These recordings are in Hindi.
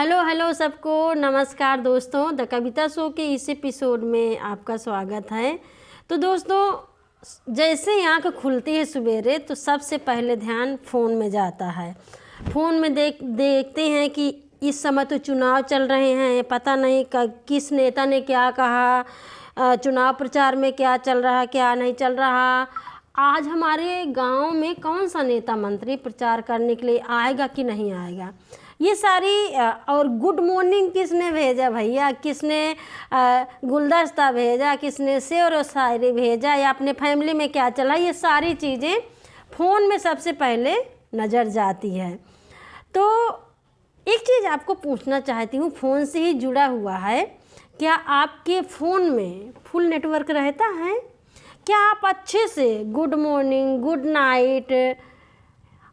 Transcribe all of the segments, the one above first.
हेलो हेलो सबको नमस्कार दोस्तों। द कविता शो के इस एपिसोड में आपका स्वागत है। तो दोस्तों, जैसे ही आँख खुलती है सवेरे तो सबसे पहले ध्यान फ़ोन में जाता है। फ़ोन में देखते हैं कि इस समय तो चुनाव चल रहे हैं, पता नहीं किस नेता ने क्या कहा, चुनाव प्रचार में क्या चल रहा क्या नहीं चल रहा, आज हमारे गांव में कौन सा नेता मंत्री प्रचार करने के लिए आएगा कि नहीं आएगा, ये सारी और गुड मॉर्निंग किसने भेजा भैया, किसने गुलदस्ता भेजा, किसने शेर और शायरी भेजा, या अपने फैमिली में क्या चला, ये सारी चीज़ें फ़ोन में सबसे पहले नज़र जाती है। तो एक चीज़ आपको पूछना चाहती हूँ, फ़ोन से ही जुड़ा हुआ है, क्या आपके फ़ोन में फुल नेटवर्क रहता है? क्या आप अच्छे से गुड मॉर्निंग, गुड नाइट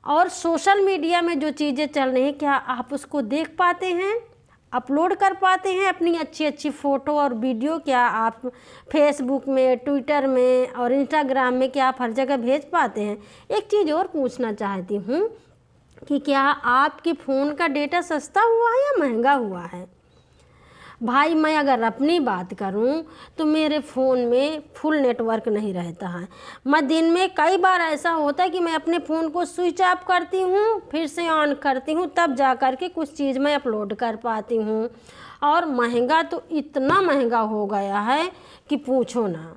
और सोशल मीडिया में जो चीज़ें चल रही हैं क्या आप उसको देख पाते हैं, अपलोड कर पाते हैं अपनी अच्छी अच्छी फ़ोटो और वीडियो? क्या आप फेसबुक में, ट्विटर में और इंस्टाग्राम में क्या आप हर जगह भेज पाते हैं? एक चीज़ और पूछना चाहती हूँ कि क्या आपके फ़ोन का डेटा सस्ता हुआ है या महंगा हुआ है? भाई मैं अगर अपनी बात करूं तो मेरे फ़ोन में फुल नेटवर्क नहीं रहता है। मैं दिन में कई बार ऐसा होता है कि मैं अपने फ़ोन को स्विच ऑफ करती हूं, फिर से ऑन करती हूं, तब जा कर के कुछ चीज़ मैं अपलोड कर पाती हूं। और महंगा तो इतना महंगा हो गया है कि पूछो ना।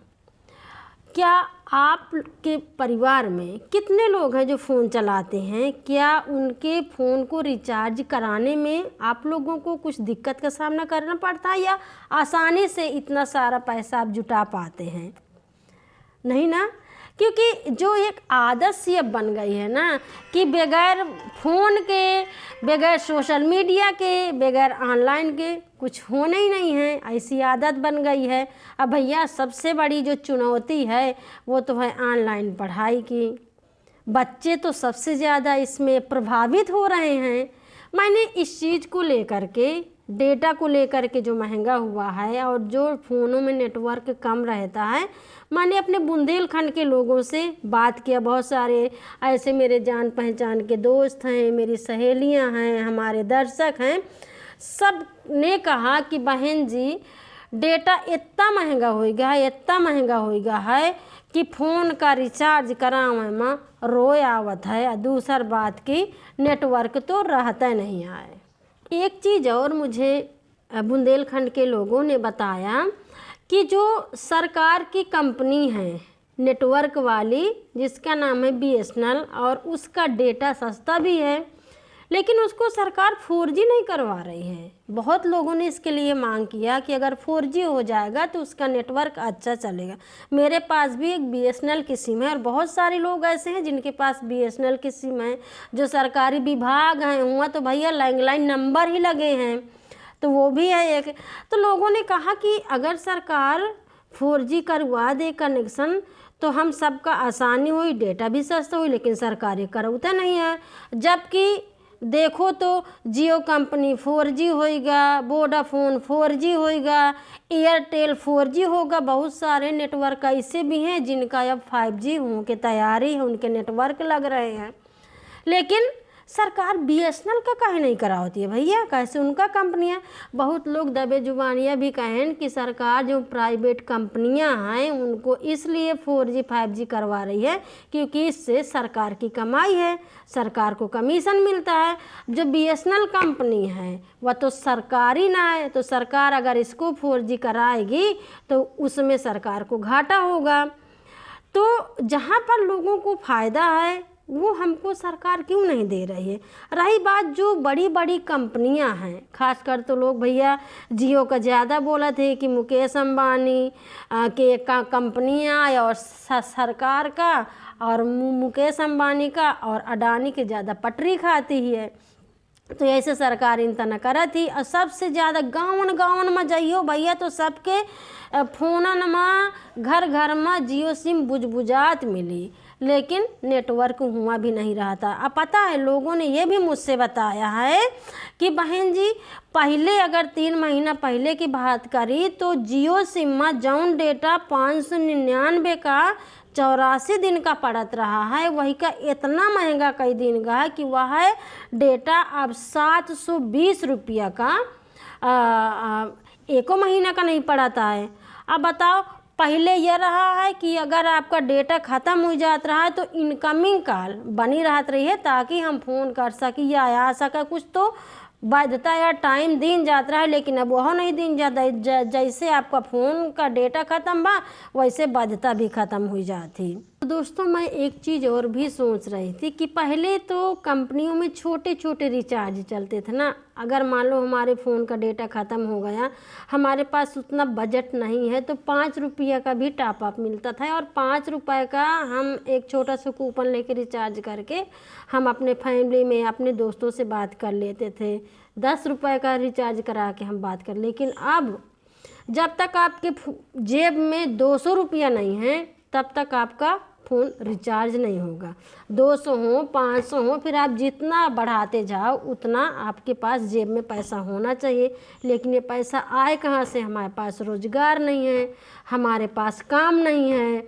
क्या आपके परिवार में कितने लोग हैं जो फ़ोन चलाते हैं? क्या उनके फ़ोन को रिचार्ज कराने में आप लोगों को कुछ दिक्कत का सामना करना पड़ता है या आसानी से इतना सारा पैसा आप जुटा पाते हैं? नहीं ना, क्योंकि जो एक आदत सी अब बन गई है ना कि बगैर फ़ोन के, बगैर सोशल मीडिया के, बगैर ऑनलाइन के कुछ होना ही नहीं है, ऐसी आदत बन गई है। अब भैया सबसे बड़ी जो चुनौती है वो तो है ऑनलाइन पढ़ाई की। बच्चे तो सबसे ज़्यादा इसमें प्रभावित हो रहे हैं। मैंने इस चीज़ को लेकर के, डेटा को लेकर के जो महंगा हुआ है और जो फ़ोनों में नेटवर्क कम रहता है, मैंने अपने बुंदेलखंड के लोगों से बात किया। बहुत सारे ऐसे मेरे जान पहचान के दोस्त हैं, मेरी सहेलियां हैं, हमारे दर्शक हैं, सब ने कहा कि बहन जी डेटा इतना महंगा हो गया है, इतना महंगा हो गया है कि फ़ोन का रिचार्ज करावे में रोए आवत है। और दूसर बात की नेटवर्क तो रहता नहीं है। एक चीज़ और मुझे बुंदेलखंड के लोगों ने बताया कि जो सरकार की कंपनी है नेटवर्क वाली, जिसका नाम है BSNL, और उसका डेटा सस्ता भी है, लेकिन उसको सरकार 4G नहीं करवा रही है। बहुत लोगों ने इसके लिए मांग किया कि अगर 4G हो जाएगा तो उसका नेटवर्क अच्छा चलेगा। मेरे पास भी एक BSNL की सिम है और बहुत सारे लोग ऐसे हैं जिनके पास BSNL की सिम है। जो सरकारी विभाग हैं हुआ तो भैया लैंडलाइन नंबर ही लगे हैं, तो वो भी है एक। तो लोगों ने कहा कि अगर सरकार 4G करवा दे कनेक्शन तो हम सबका आसानी हुई, डेटा भी सस्ता हुई, लेकिन सरकार ये करवाता नहीं है। जबकि देखो तो जियो कंपनी 4G होएगा, वोडाफोन 4G होएगा, एयरटेल 4G होगा, बहुत सारे नेटवर्क ऐसे भी हैं जिनका अब 5G होने की तैयारी है, उनके नेटवर्क लग रहे हैं। लेकिन सरकार BSNL का काहे नहीं कराती है भैया? कैसे उनका कंपनियां, बहुत लोग दबे जुबानियाँ भी कहें कि सरकार जो प्राइवेट कंपनियां हैं उनको इसलिए 4G 5G करवा रही है क्योंकि इससे सरकार की कमाई है, सरकार को कमीशन मिलता है। जो BSNL कंपनी है वह तो सरकारी ना है, तो सरकार अगर इसको 4G कराएगी तो उसमें सरकार को घाटा होगा। तो जहाँ पर लोगों को फ़ायदा है वो हमको सरकार क्यों नहीं दे रही है? रही बात जो बड़ी बड़ी कंपनियां हैं, खासकर तो लोग भैया जियो का ज़्यादा बोला थे कि मुकेश अंबानी के कंपनियां और सरकार का और मुकेश अंबानी का और अडानी के ज़्यादा पटरी खाती है। तो ऐसे सरकार इन तना करत ही। और सबसे ज़्यादा गाँव में जाइयो भैया तो सबके फ़ोनन में घर घर में जियो सिम बुझबुझात मिली, लेकिन नेटवर्क हुआ भी नहीं रहा था। अब पता है लोगों ने ये भी मुझसे बताया है कि बहन जी पहले अगर 3 महीना पहले की बात करी तो जियो सिम में जौन डेटा 599 का 84 दिन का पड़त रहा है, वही का इतना महंगा कई दिन का है कि वह है डेटा अब 720 रुपया का एको महीना का नहीं पड़ता है। अब बताओ, पहले यह रहा है कि अगर आपका डेटा ख़त्म हो जाता रहा है तो इनकमिंग कॉल बनी रहती रही है ताकि हम फ़ोन कर सकें या आ सके, कुछ तो बाध्यता या टाइम दिन जाता है। लेकिन अब वह नहीं दिन जाता, जैसे आपका फ़ोन का डेटा ख़त्म बा वैसे बाध्यता भी ख़त्म हो जाती। तो दोस्तों, मैं एक चीज़ और भी सोच रही थी कि पहले तो कंपनियों में छोटे छोटे रिचार्ज चलते थे ना। अगर मान लो हमारे फ़ोन का डेटा ख़त्म हो गया, हमारे पास उतना बजट नहीं है, तो 5 रुपये का भी टॉप अप मिलता था और 5 रुपये का हम एक छोटा सा कूपन लेके रिचार्ज करके हम अपने फैमिली में अपने दोस्तों से बात कर लेते थे। 10 रुपये का रिचार्ज करा के हम बात कर। लेकिन अब जब तक आपके जेब में 200 रुपया नहीं है तब तक आपका फ़ोन रिचार्ज नहीं होगा। 200 हो, 500 हो, फिर आप जितना बढ़ाते जाओ उतना आपके पास जेब में पैसा होना चाहिए। लेकिन ये पैसा आए कहाँ से? हमारे पास रोज़गार नहीं है, हमारे पास काम नहीं है,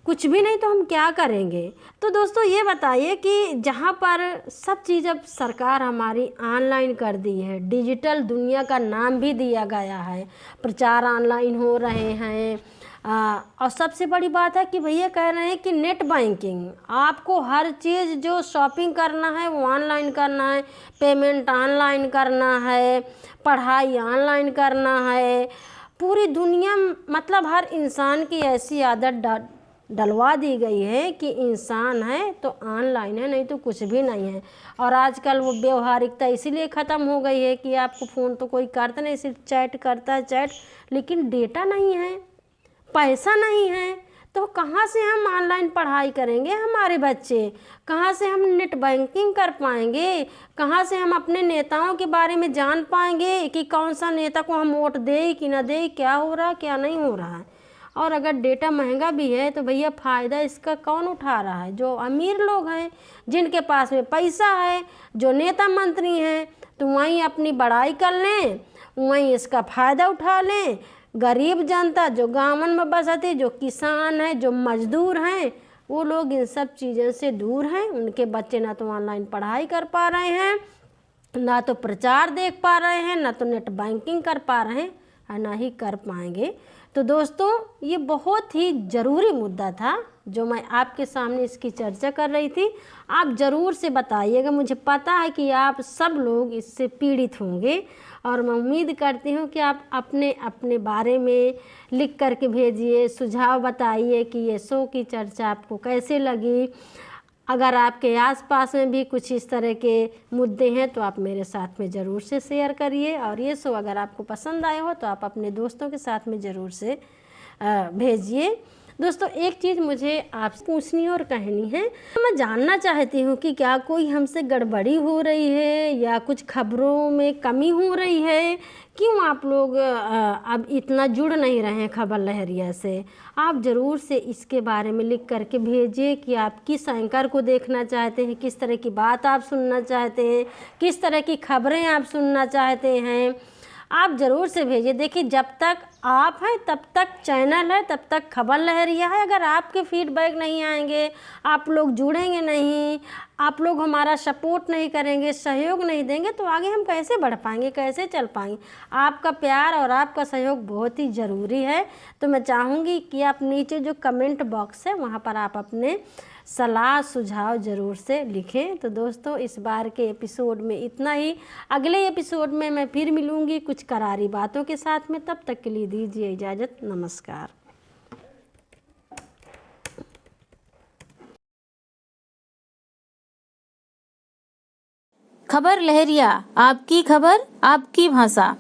कुछ भी नहीं, तो हम क्या करेंगे? तो दोस्तों, ये बताइए कि जहाँ पर सब चीज़ अब सरकार हमारी ऑनलाइन कर दी है, डिजिटल दुनिया का नाम भी दिया गया है, प्रचार ऑनलाइन हो रहे हैं, और सबसे बड़ी बात है कि भैया कह रहे हैं कि नेट बैंकिंग, आपको हर चीज़ जो शॉपिंग करना है वो ऑनलाइन करना है, पेमेंट ऑनलाइन करना है, पढ़ाई ऑनलाइन करना है। पूरी दुनिया मतलब हर इंसान की ऐसी आदत डलवा दी गई है कि इंसान है तो ऑनलाइन है, नहीं तो कुछ भी नहीं है। और आजकल वो व्यवहारिकता इसीलिए ख़त्म हो गई है कि आपको फ़ोन तो कोई करता नहीं, सिर्फ चैट करता है चैट, लेकिन डेटा नहीं है, पैसा नहीं है, तो कहाँ से हम ऑनलाइन पढ़ाई करेंगे? हमारे बच्चे कहाँ से हम नेट बैंकिंग कर पाएंगे? कहाँ से हम अपने नेताओं के बारे में जान पाएंगे कि कौन सा नेता को हम वोट दें कि ना दें, क्या हो रहा है क्या नहीं हो रहा है? और अगर डेटा महंगा भी है तो भैया फ़ायदा इसका कौन उठा रहा है? जो अमीर लोग हैं, जिनके पास में पैसा है, जो नेता मंत्री हैं, तो वहीं अपनी बड़ाई कर लें, वहीं इसका फ़ायदा उठा लें। गरीब जनता जो गाँवन में बसती, जो किसान हैं, जो मजदूर हैं, वो लोग इन सब चीज़ों से दूर हैं। उनके बच्चे ना तो ऑनलाइन पढ़ाई कर पा रहे हैं, ना तो प्रचार देख पा रहे हैं, ना तो नेट बैंकिंग कर पा रहे हैं, और ना ही कर पाएंगे। तो दोस्तों, ये बहुत ही ज़रूरी मुद्दा था जो मैं आपके सामने इसकी चर्चा कर रही थी। आप ज़रूर से बताइएगा, मुझे पता है कि आप सब लोग इससे पीड़ित होंगे, और मैं उम्मीद करती हूँ कि आप अपने अपने बारे में लिख करके भेजिए, सुझाव बताइए कि ये शो की चर्चा आपको कैसे लगी। अगर आपके आसपास में भी कुछ इस तरह के मुद्दे हैं तो आप मेरे साथ में ज़रूर से शेयर करिए, और ये शो अगर आपको पसंद आया हो तो आप अपने दोस्तों के साथ में ज़रूर से भेजिए। दोस्तों, एक चीज़ मुझे आपसे पूछनी और कहनी है। मैं जानना चाहती हूँ कि क्या कोई हमसे गड़बड़ी हो रही है या कुछ खबरों में कमी हो रही है? क्यों आप लोग अब इतना जुड़ नहीं रहे हैं खबर लहरिया से? आप ज़रूर से इसके बारे में लिख करके भेजिए कि आप किस एंकर को देखना चाहते हैं, किस तरह की बात आप सुनना चाहते हैं, किस तरह की खबरें आप सुनना चाहते हैं। आप ज़रूर से भेजिए। देखिए, जब तक आप हैं तब तक चैनल है, तब तक खबर लहरिया है। अगर आपके फीडबैक नहीं आएंगे, आप लोग जुड़ेंगे नहीं, आप लोग हमारा सपोर्ट नहीं करेंगे, सहयोग नहीं देंगे, तो आगे हम कैसे बढ़ पाएंगे, कैसे चल पाएंगे? आपका प्यार और आपका सहयोग बहुत ही ज़रूरी है। तो मैं चाहूँगी कि आप नीचे जो कमेंट बॉक्स है वहाँ पर आप अपने सलाह सुझाव ज़रूर से लिखें। तो दोस्तों, इस बार के एपिसोड में इतना ही। अगले एपिसोड में मैं फिर मिलूँगी कुछ करारी बातों के साथ में। तब तक के लिए दीजिए इजाज़त। नमस्कार। खबर लहरिया, आपकी खबर आपकी भाषा।